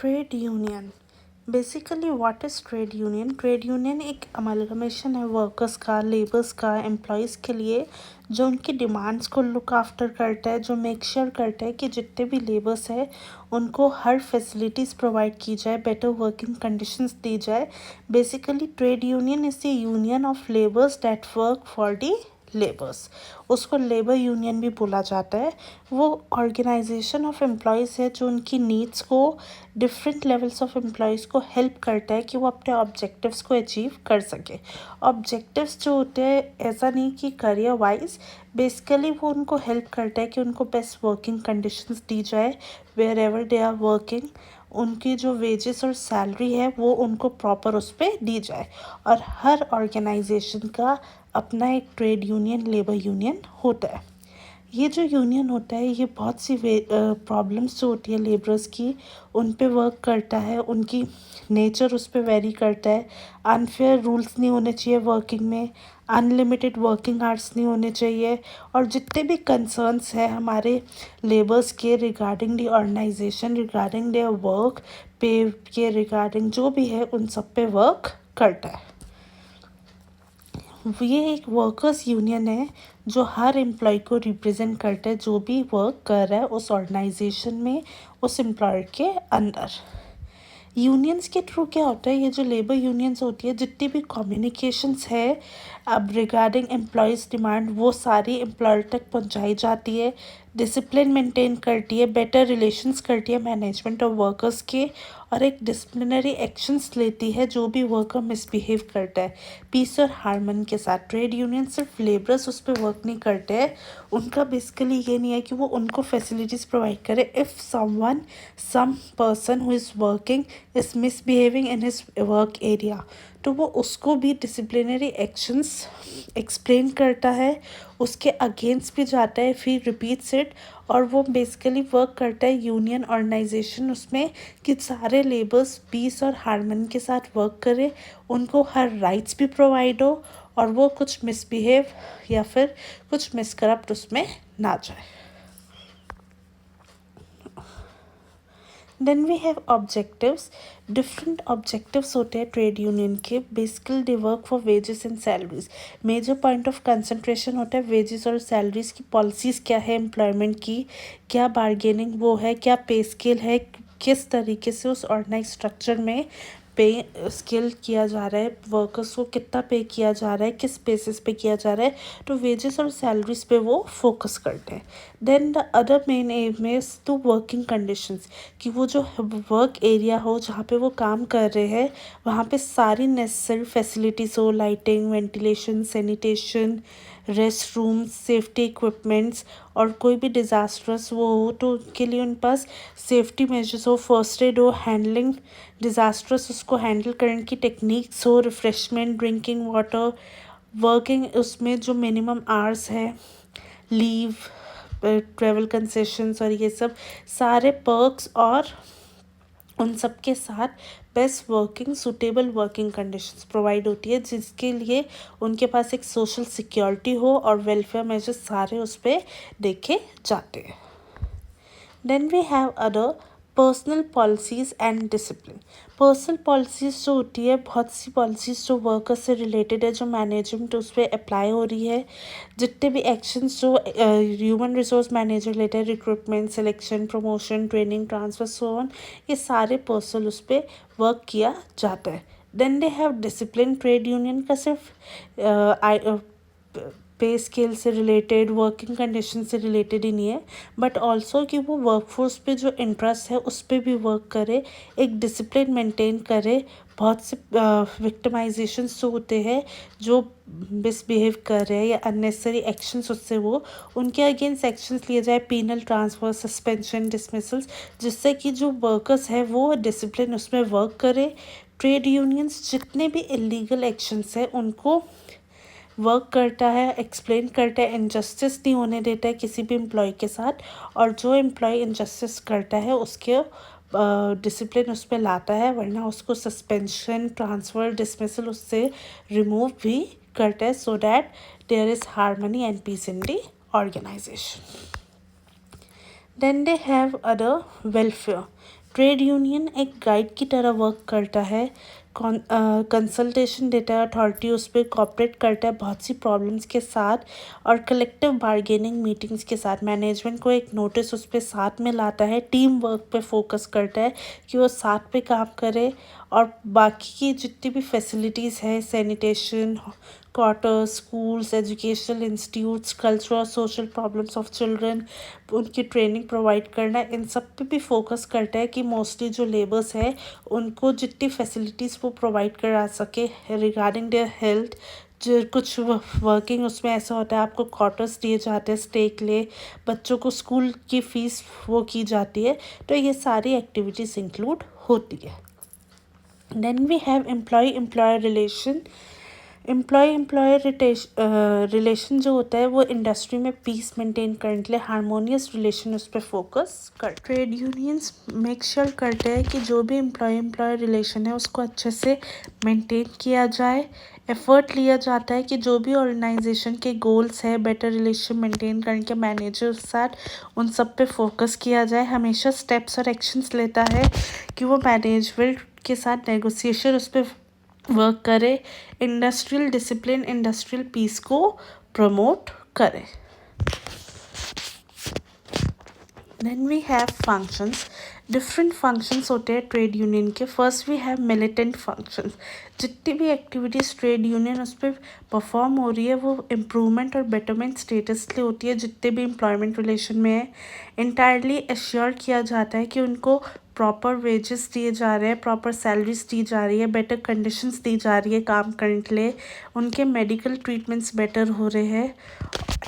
Trade union basically what is trade union? Trade union एक amalgamation है workers का, labours का, एम्प्लॉयज़ के लिए, जो उनकी डिमांड्स को लुक आफ्टर करता है, जो मेक श्योर करता है कि जितने भी लेबर्स हैं उनको हर फैसिलिटीज़ प्रोवाइड की जाए, बेटर वर्किंग कंडीशंस दी जाए। Basically trade union is the union of labours that work for the labours. उसको लेबर यूनियन भी बोला जाता है। वो ऑर्गेनाइजेशन ऑफ एम्प्लॉयज़ है जो उनकी नीड्स को, डिफरेंट लेवल्स ऑफ एम्प्लॉयज़ को हेल्प करता है कि वो अपने ऑब्जेक्टिव्स को अचीव कर सके। ऑब्जेक्टिव्स जो होते हैं, ऐसा नहीं कि करियर वाइज, बेसिकली वो उनको हेल्प करता है कि उनको बेस्ट वर्किंग कंडीशंस दी जाए wherever they are working. उनकी जो वेजेस और सैलरी है वो उनको प्रॉपर उस पर दी जाए। और हर ऑर्गेनाइजेशन का अपना एक ट्रेड यूनियन, लेबर यूनियन होता है। ये जो यूनियन होता है ये बहुत सी प्रॉब्लम्स जो होती है लेबरर्स की, उन पे वर्क करता है। उनकी नेचर उस पर वेरी करता है। अनफेयर रूल्स नहीं होने चाहिए वर्किंग में, अनलिमिटेड वर्किंग आवर्स नहीं होने चाहिए। और जितने भी कंसर्न्स हैं हमारे लेबर्स के regarding the organisation, regarding their work, pay के रिगार्डिंग जो भी है, उन सब पे वर्क करता है। ये एक वर्कर्स यूनियन है जो हर एम्प्लॉय को रिप्रेजेंट करता है जो भी वर्क कर रहा है उस ऑर्गेनाइजेशन में, उस एम्प्लॉयर के अंदर। यूनियंस के थ्रू क्या होता है, ये जो लेबर यूनियंस होती है, जितनी भी कम्युनिकेशंस है अब रिगार्डिंग एम्प्लॉयज़ डिमांड, वो सारी एम्प्लॉयर तक पहुंचाई जाती है। डिसिप्लिन मेंटेन करती है, बेटर रिलेशंस करती है मैनेजमेंट और वर्कर्स के, और एक डिसिप्लिनरी एक्शंस लेती है जो भी वर्कर मिसबिहेव करता है पीस और हारमोनी के साथ। ट्रेड यूनियन सिर्फ लेबरर्स उस पर वर्क नहीं करते हैं, उनका बेसिकली ये नहीं है कि वो उनको फैसिलिटीज़ प्रोवाइड करे। If some person who is working is misbehaving in his work area, तो वो उसको भी डिसिप्लिनरी एक्शंस एक्सप्लेन करता है, उसके अगेंस्ट भी जाता है, फिर रिपीट्स इट। और वो बेसिकली वर्क करता है यूनियन ऑर्गेनाइजेशन उसमें कि सारे लेबर्स पीस और हारमोनी के साथ वर्क करें, उनको हर राइट्स भी प्रोवाइड हो, और वो कुछ मिसबिहेव या फिर कुछ मिसकरप्ट उसमें ना जाए। Then we have objectives. Different objectives होते हैं ट्रेड यूनियन के। Basically they work for wages and salaries. Major point of concentration होता है वेजेस और सैलरीज की। पॉलिसीज़ क्या है एम्प्लॉयमेंट की, क्या बारगेनिंग वो है, क्या पे स्केल है, किस तरीके से उस ऑर्गेनाइज स्ट्रक्चर में पे स्केल किया जा रहा है, वर्कर्स को कितना पे किया जा रहा है, किस बेसिस पे किया जा रहा है, तो वेजेस और सैलरीज पे वो फोकस करते हैं। Then the other main aim is to working conditions, कि वो जो वर्क एरिया हो जहाँ पे वो काम कर रहे हैं वहाँ पे सारी नेसेसरी फैसिलिटीज़ हो, lighting, ventilation, sanitation, rest rooms, safety equipments, और कोई भी डिज़ास्टर्स वो हो तो उनके लिए उन पास सेफ्टी मेजर्स हो, फर्स्ट एड हो, हैंडलिंग डिज़ास्टर्स उसको हैंडल करने की टेक्निक्स हो, रिफ्रेशमेंट, ड्रिंकिंग वाटर, वर्किंग उसमें जो मिनिमम आवर्स है, लीव, ट्रैवल कंसेशंस, और ये सब सारे पर्क्स, और उन सब के साथ best working, suitable working conditions provide होती है, जिसके लिए उनके पास एक सोशल सिक्योरिटी हो और वेलफेयर मेजर्स सारे उस पर देखे जाते हैं। Then we have other personal policies and discipline. Personal policies जो होती है, बहुत सी पॉलिसीज़ जो वर्कर से रिलेटेड है, जो मैनेजमेंट उस पर अप्लाई हो रही है, जितने भी एक्शंस जो ह्यूमन रिसोर्स मैनेजर लेते हैं, recruitment, selection, promotion, training, transfer, so on, ये सारे पर्सनल उस पर वर्क किया जाता है। Then they have discipline. Trade union का सिर्फ पे स्केल से रिलेटेड, वर्किंग कंडीशन से रिलेटेड ही नहीं है, बट ऑल्सो कि वो वर्कफोर्स पे जो इंटरेस्ट है उस पर भी वर्क करे, एक डिसिप्लिन मेंटेन करे। बहुत से विक्टिमाइजेशंस जो होते हैं, जो मिसबिहेव कर रहे हैं या अननेसेसरी एक्शंस उससे वो उनके अगेंस्ट एक्शंस लिए जाए, पीनल ट्रांसफ़र, सस्पेंशन, डिसमिसल्स, जिससे कि जो वर्कर्स है वो डिसिप्लिन उसमें वर्क करे। ट्रेड यूनियंस जितने भी इलीगल एक्शंस हैं उनको वर्क करता है, एक्सप्लेन करता है, इनजस्टिस नहीं होने देता है किसी भी एम्प्लॉय के साथ, और जो एम्प्लॉय इनजस्टिस करता है उसके डिसिप्लिन उस पर लाता है, वरना उसको सस्पेंशन, ट्रांसफ़र, डिसमिसल उससे रिमूव भी करता है, so that there is harmony and peace in the organisation. Then they have other welfare. Trade union एक गाइड की तरह वर्क करता है, कंसल्टेशन देता है अथॉरिटी उस पर कॉपरेट करता है बहुत सी प्रॉब्लम्स के साथ, और कलेक्टिव बार्गेनिंग मीटिंग्स के साथ मैनेजमेंट को एक नोटिस उस पर साथ में लाता है, टीम वर्क पे फोकस करता है कि वो साथ पे काम करे, और बाकी की जितनी भी फैसिलिटीज़ है sanitation, quarters, schools, educational institutes, cultural और सोशल प्रॉब्लम्स ऑफ चिल्ड्रन, उनकी ट्रेनिंग प्रोवाइड करना, इन सब पे भी फोकस करता है कि मोस्टली जो लेबर्स है उनको जितनी फैसिलिटीज़ वो प्रोवाइड करा सके रिगार्डिंग देयर हेल्थ। जो कुछ वर्किंग उसमें ऐसा होता है, आपको क्वार्टर्स दिए जाते हैं स्टे के लिए, बच्चों को स्कूल की फ़ीस वो की जाती है, तो ये सारी एक्टिविटीज़ इंक्लूड होती है। Then we have employ employer relation. Employ relation जो होता है वो इंडस्ट्री में पीस मेंटेन करने के लिए हारमोनियस रिलेशन उस पर फोकस कर। ट्रेड यूनियंस मेक श्योर करते हैं कि जो भी एम्प्लॉय रिलेशन है उसको अच्छे से मेंटेन किया जाए। एफर्ट लिया जाता है कि जो भी ऑर्गेनाइजेशन के गोल्स है बेटर रिलेशन मेंटेन करने के मैनेजर के साथ, उन सब पे फोकस किया जाए। हमेशा स्टेप्स और एक्शंस लेता है कि वो मैनेजमेंट के साथ नेगोशिएशन उस पर वर्क करे, इंडस्ट्रियल डिसिप्लिन इंडस्ट्रियल पीस को प्रमोट करे। Then we have functions. Different functions होते हैं ट्रेड यूनियन के। First we have militant functions. जितनी भी एक्टिविटीज़ ट्रेड यूनियन उस पर परफॉर्म हो रही है वो इम्प्रूवमेंट और बेटरमेंट स्टेटस के लिए होती है। जितने भी एम्प्लॉयमेंट रिलेशन में है इंटायरली एश्योर किया जाता है कि उनको प्रॉपर वेजेस दिए जा रहे हैं, प्रॉपर सैलरीज दी जा रही है, बेटर कंडीशंस दी जा रही है काम करने के लिए, उनके मेडिकल ट्रीटमेंट्स बेटर हो रहे हैं।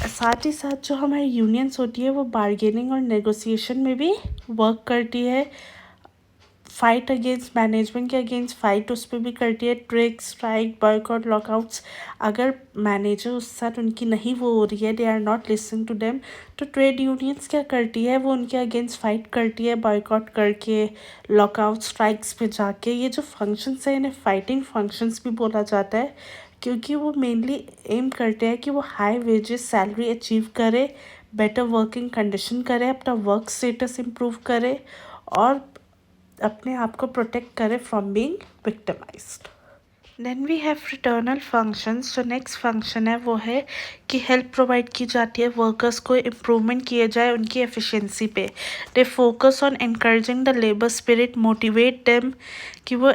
साथ ही साथ जो हमारी यूनियंस होती है वो बार्गेनिंग और नेगोशिएशन में भी वर्क करती है। फाइट अगेंस्ट मैनेजमेंट के अगेंस्ट फाइट उस पर भी करती है। ट्रिक्स, स्ट्राइक, बॉयकॉट, लॉकआउट्स, अगर मैनेजर उस साथ उनकी नहीं वो हो रही है, they are not listening to them, तो ट्रेड यूनियंस क्या करती है, वो उनके अगेंस्ट फाइट करती है, बॉयकॉट करके, लॉकआउट, स्ट्राइक्स पे जाके। ये जो फंक्शंस है इन्हें फाइटिंग फंक्शंस भी बोला जाता है, क्योंकि वो मेनली एम करते हैं कि वो हाई वेजेस सैलरी अचीव करे, बेटर वर्किंग कंडीशन करे, अपना वर्क स्टेटस इम्प्रूव करे, और अपने आप को प्रोटेक्ट करे from being victimised. Then we have fraternal functions. जो नेक्स्ट फंक्शन है वो है कि हेल्प प्रोवाइड की जाती है वर्कर्स को, इम्प्रूवमेंट किए जाए उनकी एफिशिएंसी पे। They focus on encouraging the labour spirit, motivate them कि वो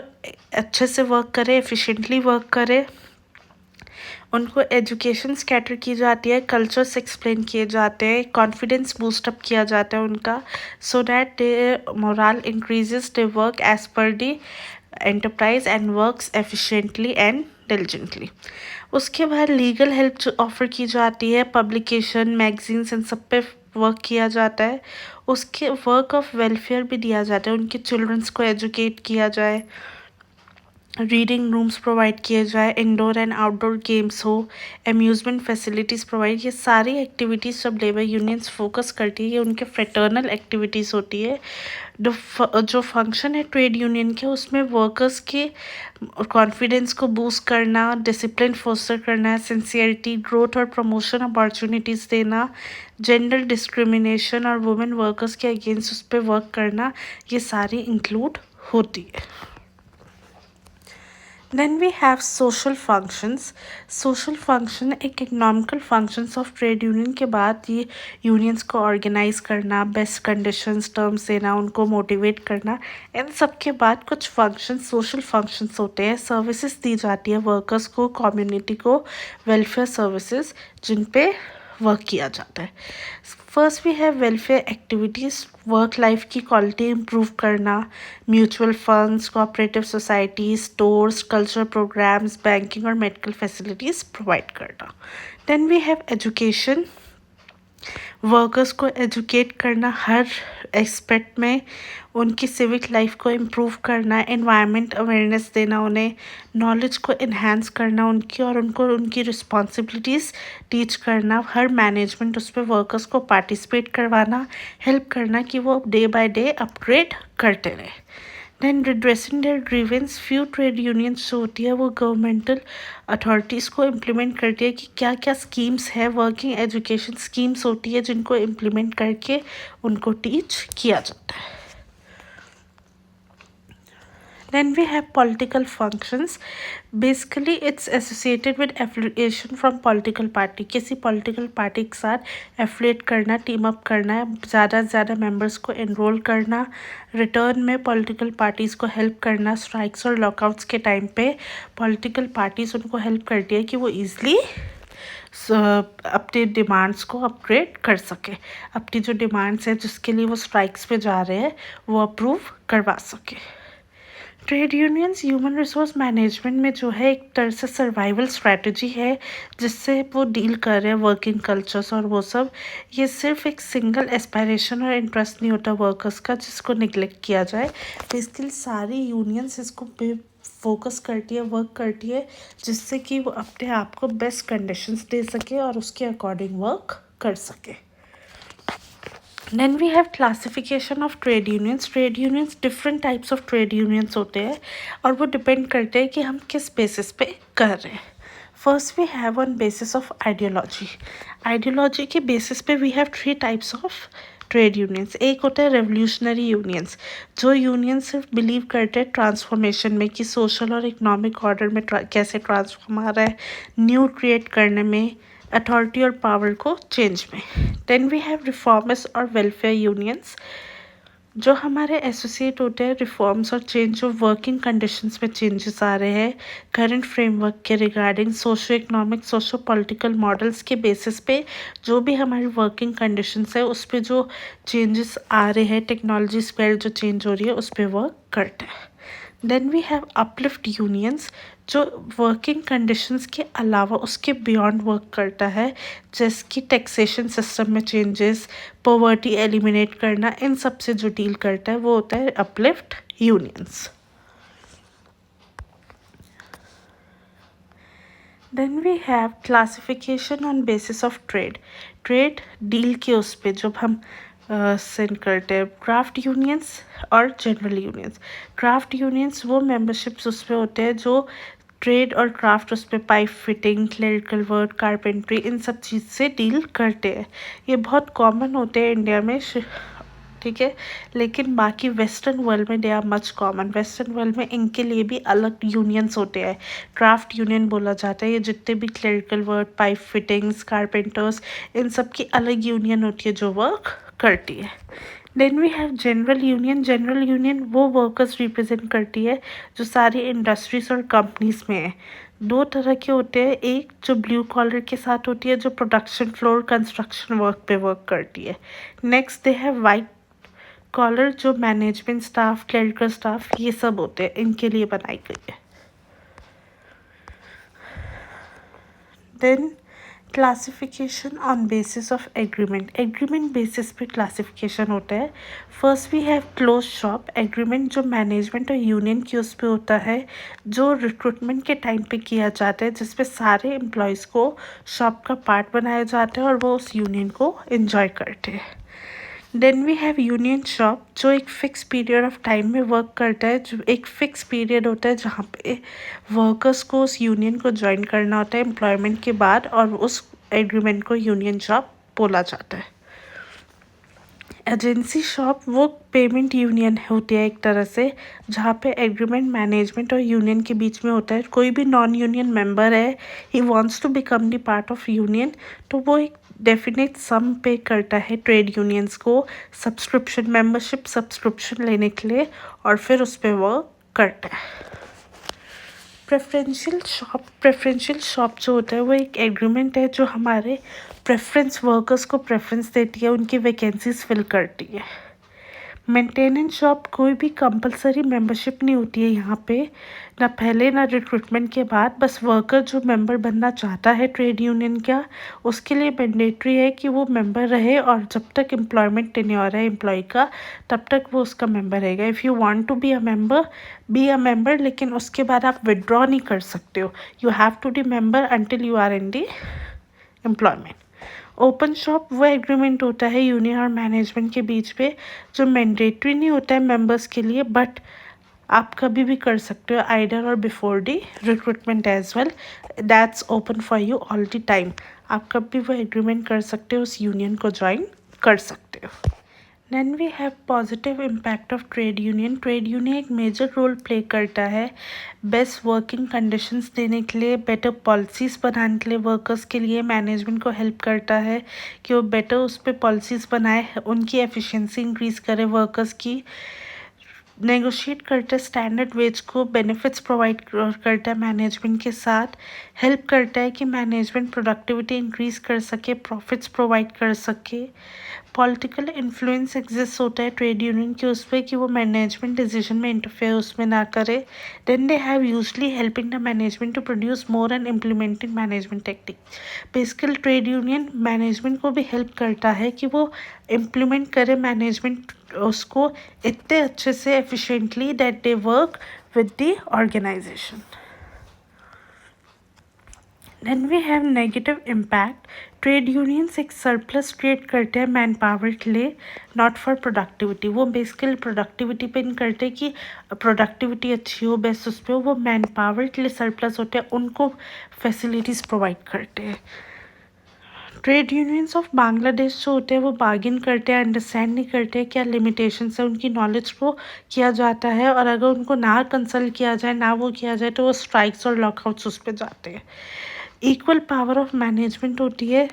अच्छे से वर्क करे, एफिशिएंटली वर्क करे। उनको एजुकेशन स्कैटर की जाती है, कल्चर्स एक्सप्लेन किए जाते हैं, कॉन्फिडेंस बूस्टअप किया जाता है उनका, so that they morale increases, they work as per the enterprise and works efficiently and diligently. उसके बाद लीगल हेल्प ऑफर की जाती है, पब्लिकेशन, मैगजीन्स, इन सब पे वर्क किया जाता है। उसके वर्क ऑफ वेलफेयर भी दिया जाता है, उनके चिल्ड्रंस को एजुकेट किया जाए, रीडिंग रूम्स प्रोवाइड किए जाए, इंडोर एंड आउटडोर गेम्स हो, अम्यूज़मेंट फैसिलिटीज़ प्रोवाइड, ये सारी एक्टिविटीज़ सब लेबर यूनियंस फोकस करती है, ये उनके फ्रेटर्नल एक्टिविटीज़ होती है। जो फंक्शन है ट्रेड यूनियन के उसमें वर्कर्स के कॉन्फिडेंस को बूस्ट करना, डिसिप्लिन फोस्टर करना, सिंसियरिटी, ग्रोथ और प्रमोशन अपॉर्चुनिटीज़ देना, जेंडर डिस्क्रिमिनेशन और वुमेन वर्कर्स के अगेंस्ट उस पर वर्क करना, ये सारी इंक्लूड होती है। Then we have social functions. Social function एक economical functions of trade union के बाद ये यूनियंस को ऑर्गेनाइज करना, बेस्ट कंडीशंस टर्म्स देना, उनको मोटिवेट करना, इन सब के बाद कुछ फंक्शंस सोशल फंक्शंस होते हैं। सर्विसेज दी जाती है वर्कर्स को, कम्युनिटी को, वेलफेयर सर्विसेज जिन पे वर्क किया जाता है। First we have welfare activities, work life की क्वालिटी इम्प्रूव करना, mutual funds, cooperative societies, stores, cultural programmes, banking और मेडिकल फैसिलिटीज़ प्रोवाइड करना। Then we have education, workers को एजुकेट करना हर एस्पेक्ट में, उनकी सिविक लाइफ को इम्प्रूव करना, एनवायरनमेंट अवेयरनेस देना, उन्हें नॉलेज को इन्हांस करना उनकी, और उनको उनकी रिस्पॉन्सिबिलिटीज़ टीच करना, हर मैनेजमेंट उस पर वर्कर्स को पार्टिसिपेट करवाना, हेल्प करना कि वो डे बाय डे अपग्रेड करते रहे। Then redressing their grievance, few trade unions जो होती है वो गवर्नमेंटल अथॉरिटीज़ को इम्प्लीमेंट करती है कि क्या क्या स्कीम्स है, वर्किंग एजुकेशन स्कीम्स होती है जिनको इम्प्लीमेंट करके उनको टीच किया जाता है. Then we have political functions. Basically, it's associated with affiliation from political party. किसी political party के साथ affiliate करना, team up करना, ज़्यादा से ज़्यादा members को enroll करना, return में political parties को help करना, strikes और lockouts के time पे political parties उनको help करती है कि वो easily अपने डिमांड्स को अपग्रेड कर सके, अपनी जो डिमांड्स है जिसके लिए वो स्ट्राइक्स पे जा रहे हैं वो अप्रूव करवा सके. Trade unions human resource management में जो है एक तरह से सर्वाइवल स्ट्रेटजी है जिससे वो डील कर रहे हैं वर्किंग कल्चर्स और वो सब. ये सिर्फ एक सिंगल एस्पायरेशन और इंटरेस्ट नहीं होता वर्कर्स का जिसको निगलेक्ट किया जाए. बेसिकली सारी यूनियंस इसको फोकस करती है, वर्क करती है जिससे कि वो अपने आप को बेस्ट कंडीशंस दे सके और उसके अकॉर्डिंग वर्क कर सके. Then we have classification of trade unions. Trade unions different types of trade unions होते हैं और वो डिपेंड करते हैं कि हम किस बेसिस पे कर रहे हैं. First we have on basis of ideology. Ideology के बेसिस पे we have 3 types of trade unions. एक होता है रेवोल्यूशनरी यूनियंस, जो यूनियन सिर्फ बिलीव करते हैं ट्रांसफॉर्मेशन में कि सोशल और इकोनॉमिक ऑर्डर में कैसे ट्रांसफॉर्म आ रहा है, न्यू क्रिएट करने में, अथॉरिटी और पावर को चेंज में. देन वी हैव रिफॉर्मर्स और वेलफेयर यूनियंस जो हमारे एसोसिएट होते हैं रिफॉर्म्स और चेंज ऑफ वर्किंग कंडीशंस में चेंजेस आ रहे हैं करंट फ्रेमवर्क के regarding socio economic socio political models के बेसिस पे जो भी हमारी वर्किंग कंडीशंस है उस पर जो चेंजेस आ रहे हैं, टेक्नोलॉजी स्पेड जो चेंज हो रही है उस पर वर्क करते हैं. Then we have uplift unions जो वर्किंग कंडीशंस के अलावा उसके बियॉन्ड वर्क करता है जैसे कि टैक्सेशन सिस्टम में चेंजेस, पॉवर्टी एलिमिनेट करना, इन सब से जो डील करता है वो होता है uplift unions. Then we have classification on basis of trade. Trade deal के उस पर जब हम सेंड करते हैं क्राफ्ट यूनियंस और जनरल यूनियंस. क्राफ्ट यूनियंस वो मेंबरशिप्स उस पर होते हैं जो ट्रेड और क्राफ्ट उस पर pipe fitting, clerical work, carpentry इन सब चीज़ से डील करते हैं. ये बहुत कॉमन होते हैं इंडिया में, ठीक है, लेकिन बाकी वेस्टर्न वर्ल्ड में they are much common. Western world में इनके लिए भी अलग यूनियंस होते हैं. क्राफ्ट यूनियन बोला जाता है. ये जितने भी clerical work, pipe fittings, carpenters, इन सब की अलग यूनियन होती है जो वर्क करती है. Then we have general union. General union वो वर्कर्स रिप्रेजेंट करती है जो सारी इंडस्ट्रीज और कंपनीज में है. 2 तरह के होते हैं, एक जो ब्लू कॉलर के साथ होती है जो प्रोडक्शन फ्लोर कंस्ट्रक्शन वर्क पे वर्क करती है. Next they have white collar जो मैनेजमेंट स्टाफ, क्लरिकल स्टाफ ये सब होते हैं, इनके लिए बनाई गई है. Then classification on basis of agreement. Agreement basis पे क्लासिफिकेशन होता है. First we have close shop. Agreement जो मैनेजमेंट और यूनियन की उस पे होता है जो रिक्रूटमेंट के टाइम पे किया जाता है जिसपे सारे एम्प्लॉयज़ को शॉप का पार्ट बनाया जाता है और वो उस यूनियन को एंजॉय करते हैं. Then we have union shop जो एक फ़िक्स पीरियड ऑफ टाइम में वर्क करता है. जो एक फ़िक्स पीरियड होता है जहाँ पे वर्कर्स को उस यूनियन को ज्वाइन करना होता है एम्प्लॉयमेंट के बाद और उस एग्रीमेंट को यूनियन शॉप बोला जाता है. एजेंसी शॉप वो पेमेंट यूनियन होती है एक तरह से जहाँ पे एग्रीमेंट मैनेजमेंट और यूनियन के बीच में होता है. कोई भी नॉन यूनियन मेंबर है, he wants to become the part of union, तो वो एक डेफिनेट सम पे करता है ट्रेड यूनियंस को सब्सक्रिप्शन, मेंबरशिप सब्सक्रिप्शन लेने के लिए और फिर उस पर वर्क करता है. प्रेफरेंशियल शॉप जो होता है वो एक एग्रीमेंट है जो हमारे प्रेफरेंस वर्कर्स को प्रेफरेंस देती है, उनकी वैकेंसीज फिल करती है. मेंटेनेंस शॉप कोई भी कंपलसरी मेंबरशिप नहीं होती है यहाँ पे, ना पहले ना रिक्रूटमेंट के बाद. बस वर्कर जो मेंबर बनना चाहता है ट्रेड यूनियन का उसके लिए मैंडेटरी है कि वो मेंबर रहे और जब तक एम्प्लॉयमेंट टेन्योर है एम्प्लॉय का तब तक वो उसका मेंबर रहेगा. If you want to be a member, लेकिन उसके बाद आप विड्रॉ नहीं कर सकते हो. You have to be member until you are in the employment. Open shop वो एग्रीमेंट होता है यूनियन और मैनेजमेंट के बीच पे जो मैंडेटरी नहीं होता है मेंबर्स के लिए, बट आप कभी भी कर सकते हो, आइडर और before the recruitment as well, that's open for you all the time. आप कभी भी वो एग्रीमेंट कर सकते हो, उस यूनियन को ज्वाइन कर सकते हो। Then we have positive impact of trade union. Trade union एक मेजर रोल प्ले करता है बेस्ट वर्किंग कंडीशंस देने के लिए, बेटर पॉलिसीज़ बनाने के लिए वर्कर्स के लिए। मैनेजमेंट को हेल्प करता है कि वो बेटर उस पर पॉलिसीज़ बनाए, उनकी एफिशिएंसी इंक्रीज़ करे वर्कर्स की। नेगोशिएट करता है स्टैंडर्ड वेज को, बेनिफिट्स प्रोवाइड करता है मैनेजमेंट के साथ, हेल्प करता है कि मैनेजमेंट प्रोडक्टिविटी इंक्रीज़ कर सके, प्रॉफिट्स प्रोवाइड कर सके। पॉलिटिकल इन्फ्लुएंस एग्जिस्ट होता है ट्रेड यूनियन के उस पर कि वो मैनेजमेंट डिसीजन में इंटरफेयर उसमें ना करे। Then they have usually helping the management to produce more and implementing management technique. Basically trade union management को भी हेल्प करता है कि वो इम्प्लीमेंट करे मैनेजमेंट उसको इतने अच्छे से efficiently that they work with the organisation. Then we have negative impact. Trade unions एक सरप्लस क्रिएट करते हैं मैन पावर के लिए, नॉट फॉर प्रोडक्टिविटी। वो बेसिकली प्रोडक्टिविटी पे नहीं करते कि प्रोडक्टिविटी अच्छी हो बेस्ट उस पर, वो मैन पावर के लिए सरप्लस होते हैं, उनको फैसिलिटीज़ प्रोवाइड करते हैं। ट्रेड यूनियंस ऑफ बांग्लादेश जो होते हैं वो बार्गिन करते हैं, अंडरस्टैंड नहीं करते क्या लिमिटेशंस है, उनकी नॉलेज को किया जाता है, और अगर उनको ना कंसल्ट किया जाए, ना वो किया जाए, तो वो स्ट्राइक्स और लॉकआउट्स उस पर जाते हैं। इक्वल पावर ऑफ मैनेजमेंट होती है,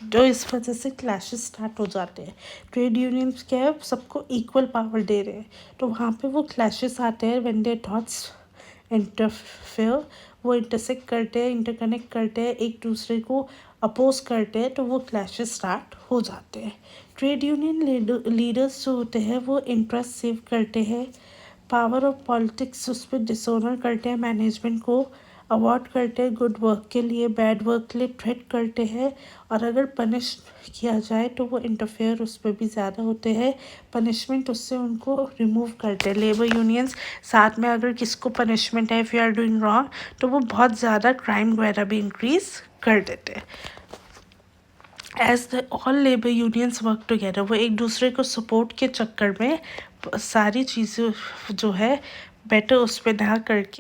जो इस वजह से क्लैशेस स्टार्ट हो जाते हैं। ट्रेड यूनियंस क्या है, सबको इक्वल पावर दे रहे हैं, तो वहाँ पे वो क्लैशेस आते हैं व्हेन देयर थॉट्स इंटरफेयर, वो इंटरसेक्ट करते हैं, इंटरकनेक्ट करते हैं, एक दूसरे को अपोज करते हैं, तो वो क्लैशेस स्टार्ट हो जाते हैं। ट्रेड यूनियन लीडर्स जो होते हैं वो इंटरेस्ट सेव करते हैं, पावर ऑफ पॉलिटिक्स उस पर डिसऑनर करते हैं, मैनेजमेंट को अवॉर्ड करते हैं गुड वर्क के लिए, बैड वर्क के लिए थ्रेट करते हैं, और अगर पनिश किया जाए तो वो इंटरफेयर उस पर भी ज़्यादा होते हैं, पनिशमेंट उससे उनको रिमूव करते हैं। लेबर यूनियंस साथ में अगर किसको पनिशमेंट है if you are doing wrong, तो वो बहुत ज़्यादा क्राइम वगैरह भी इंक्रीज़ कर देते हैं। As the all labour unions work together, वो एक दूसरे को सपोर्ट के चक्कर में सारी चीज़ें जो है बेटर उस पर ना करके